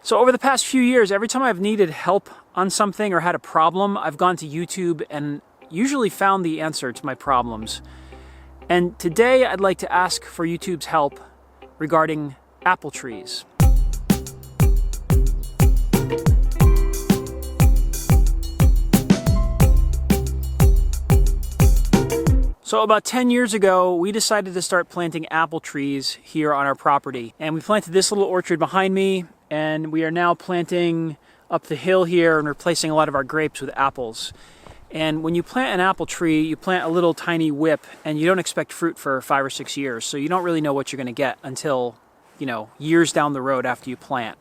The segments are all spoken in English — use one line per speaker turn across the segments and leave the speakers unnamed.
So over the past few years, every time I've needed help on something or had a problem, I've gone to YouTube and usually found the answer to my problems. And today I'd like to ask for YouTube's help regarding apple trees. So about 10 years ago, we decided to start planting apple trees here on our property. And we planted this little orchard behind me, and we are now planting up the hill here and replacing a lot of our grapes with apples. And when you plant an apple tree, you plant a little tiny whip, and you don't expect fruit for 5 or 6 years. So you don't really know what you're gonna get until, years down the road after you plant.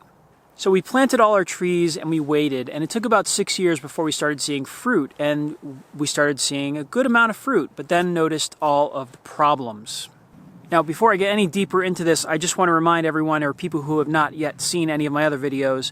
So we planted all our trees and we waited, and it took about 6 years before we started seeing fruit, and we started seeing a good amount of fruit, but then noticed all of the problems. Now, before I get any deeper into this, I just want to remind everyone, or people who have not yet seen any of my other videos,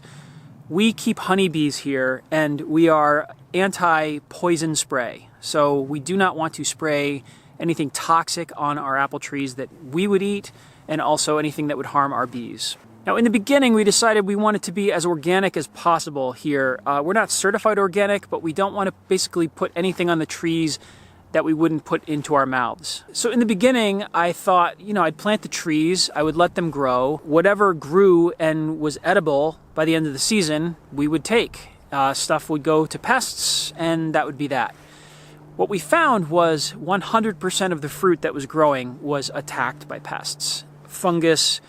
we keep honeybees here, and we are anti-poison spray. So we do not want to spray anything toxic on our apple trees that we would eat, and also anything that would harm our bees. Now, in the beginning, we decided we wanted to be as organic as possible here. We're not certified organic, but we don't want to basically put anything on the trees that we wouldn't put into our mouths. So in the beginning, I thought, I'd plant the trees, I would let them grow. Whatever grew and was edible by the end of the season, we would take. Stuff would go to pests, and that would be that. What we found was 100% of the fruit that was growing was attacked by pests. Fungus,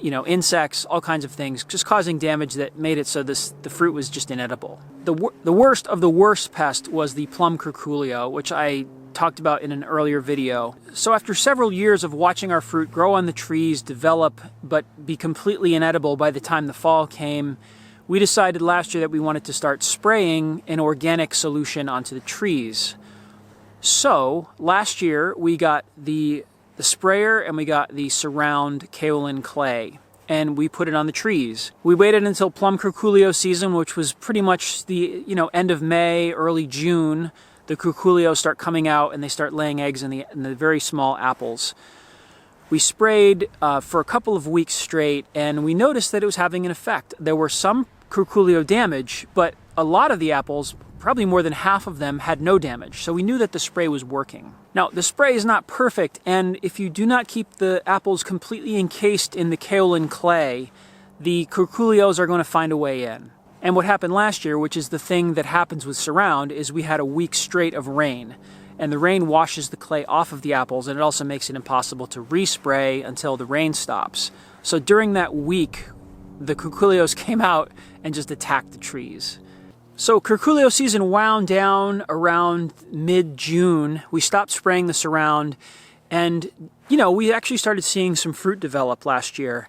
insects, all kinds of things, just causing damage that made it so the fruit was just inedible. The worst of the worst pest was the Plum curculio, which I talked about in an earlier video. So after several years of watching our fruit grow on the trees, develop, but be completely inedible by the time the fall came, we decided last year that we wanted to start spraying an organic solution onto the trees. So last year we got the sprayer and we got the surround kaolin clay, and we put it on the trees. We waited until plum curculio season, which was pretty much the end of May, early June. The curculios start coming out and they start laying eggs in the very small apples. We sprayed for a couple of weeks straight, and we noticed that it was having an effect. There were some curculio damage, but a lot of the apples, probably more than half of them, had no damage. So we knew that the spray was working. Now, the spray is not perfect, and if you do not keep the apples completely encased in the kaolin clay, the curculios are going to find a way in. And what happened last year, which is the thing that happens with surround, is we had a week straight of rain. And the rain washes the clay off of the apples, and it also makes it impossible to respray until the rain stops. So during that week, the curculios came out and just attacked the trees. So curculio season wound down around mid-June. We stopped spraying the surround, and we actually started seeing some fruit develop last year.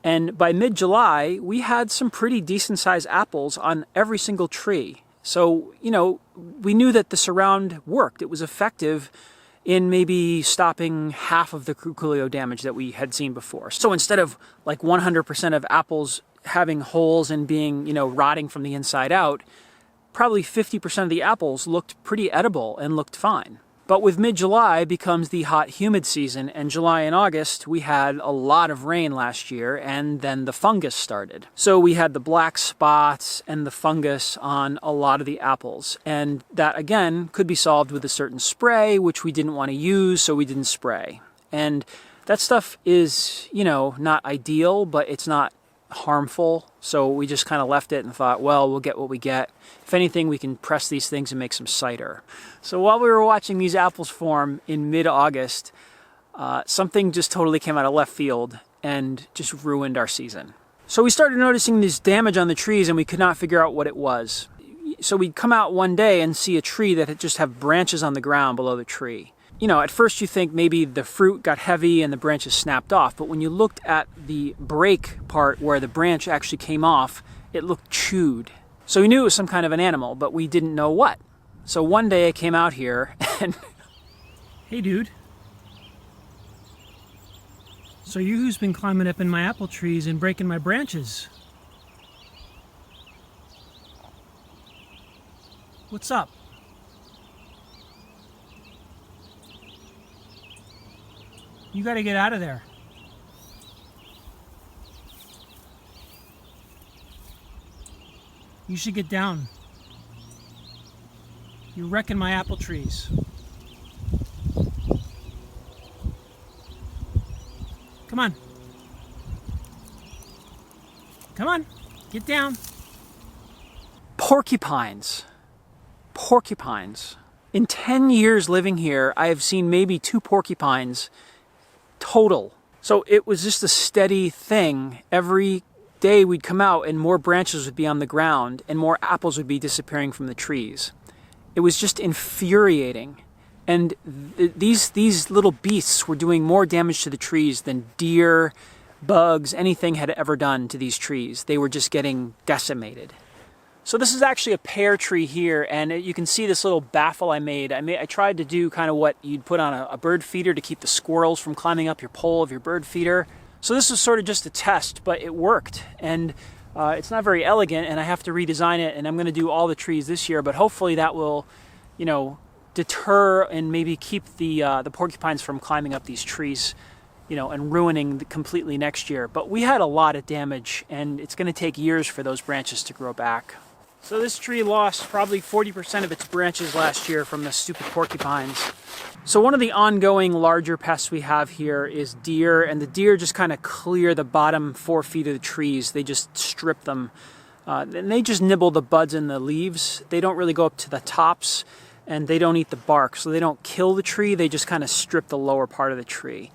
And by mid-July, we had some pretty decent-sized apples on every single tree. So, we knew that the surround worked. It was effective in maybe stopping half of the curculio damage that we had seen before. So instead of like 100% of apples having holes and being, rotting from the inside out, probably 50% of the apples looked pretty edible and looked fine. But with mid-July becomes the hot, humid season, and July and August, we had a lot of rain last year, and then the fungus started. So we had the black spots and the fungus on a lot of the apples, and that, again, could be solved with a certain spray, which we didn't want to use, so we didn't spray. And that stuff is, not ideal, but it's not harmful, so we just kind of left it and thought, well, we'll get what we get. If anything, we can press these things and make some cider. So while we were watching these apples form in mid-August, something just totally came out of left field and just ruined our season. So we started noticing this damage on the trees, and we could not figure out what it was. So we'd come out one day and see a tree that had just have branches on the ground below the tree. At first you think maybe the fruit got heavy and the branches snapped off, but when you looked at the break part where the branch actually came off, it looked chewed. So we knew it was some kind of an animal, but we didn't know what. So one day I came out here and... Hey dude. So you who's been climbing up in my apple trees and breaking my branches? What's up? You gotta get out of there. You should get down. You're wrecking my apple trees. Come on. Come on, get down. Porcupines. Porcupines. In 10 years living here, I have seen maybe 2 porcupines total. So it was just a steady thing. Every day we'd come out and more branches would be on the ground and more apples would be disappearing from the trees. It was just infuriating. And these little beasts were doing more damage to the trees than deer, bugs, anything had ever done to these trees. They were just getting decimated. So this is actually a pear tree here, and you can see this little baffle I made. I tried to do kind of what you'd put on a bird feeder to keep the squirrels from climbing up your pole of your bird feeder. So this was sort of just a test, but it worked. And it's not very elegant, and I have to redesign it, and I'm going to do all the trees this year, but hopefully that will, you know, deter and maybe keep the porcupines from climbing up these trees, you know, and ruining completely next year. But we had a lot of damage, and it's going to take years for those branches to grow back. So this tree lost probably 40% of its branches last year from the stupid porcupines. So one of the ongoing larger pests we have here is deer, and the deer just kind of clear the bottom 4 feet of the trees. They just strip them, and they just nibble the buds and the leaves. They don't really go up to the tops, and they don't eat the bark, so they don't kill the tree. They just kind of strip the lower part of the tree.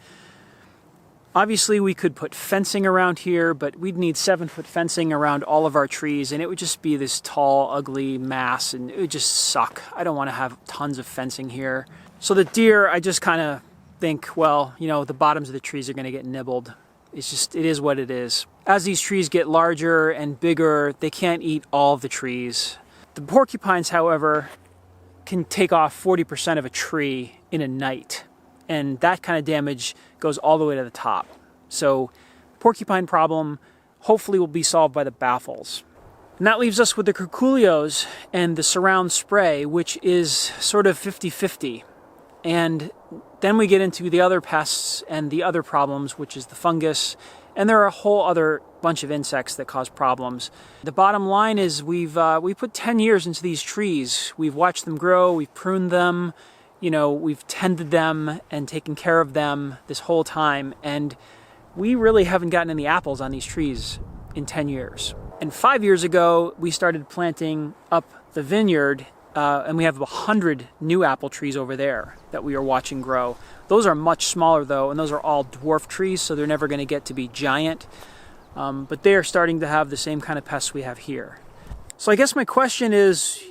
Obviously, we could put fencing around here, but we'd need 7-foot fencing around all of our trees, and it would just be this tall, ugly mass, and it would just suck. I don't want to have tons of fencing here. So the deer, I just kind of think, well, you know, the bottoms of the trees are going to get nibbled. It's just, it is what it is. As these trees get larger and bigger, they can't eat all of the trees. The porcupines, however, can take off 40% of a tree in a night. And that kind of damage goes all the way to the top. So porcupine problem hopefully will be solved by the baffles. And that leaves us with the curculios and the surround spray, which is sort of 50-50. And then we get into the other pests and the other problems, which is the fungus. And there are a whole other bunch of insects that cause problems. The bottom line is we put 10 years into these trees. We've watched them grow, we've pruned them, you know, we've tended them and taken care of them this whole time, and we really haven't gotten any apples on these trees in 10 years. And 5 years ago, we started planting up the vineyard, and we have 100 new apple trees over there that we are watching grow. Those are much smaller though, and those are all dwarf trees, so they're never going to get to be giant. But they are starting to have the same kind of pests we have here. So I guess my question is,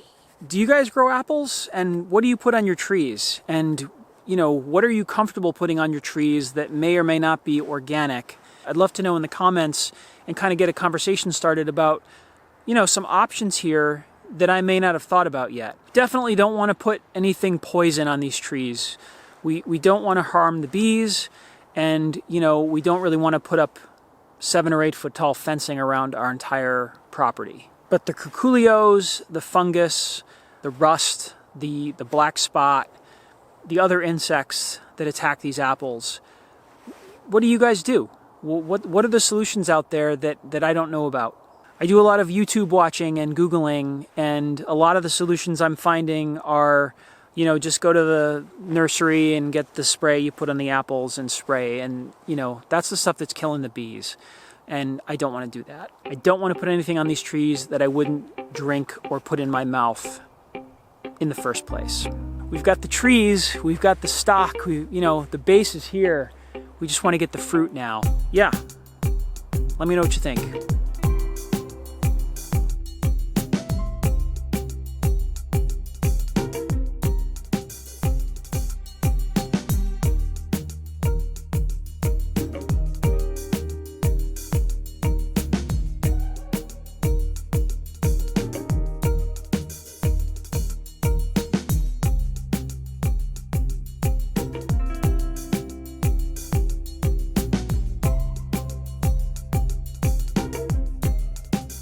do you guys grow apples, and what do you put on your trees? And, you know, what are you comfortable putting on your trees that may or may not be organic? I'd love to know in the comments and kind of get a conversation started about, you know, some options here that I may not have thought about yet. Definitely don't want to put anything poison on these trees. We don't want to harm the bees, and, you know, we don't really want to put up 7 or 8 foot tall fencing around our entire property. But the curculios, the fungus, the rust, the black spot, the other insects that attack these apples, what do you guys do? What are the solutions out there that I don't know about? I do a lot of YouTube watching and Googling, and a lot of the solutions I'm finding are, you know, just go to the nursery and get the spray you put on the apples and spray, and, you know, that's the stuff that's killing the bees. And I don't want to do that. I don't want to put anything on these trees that I wouldn't drink or put in my mouth in the first place. We've got the trees, we've got the stock, you know, the base is here. We just want to get the fruit now. Yeah, let me know what you think.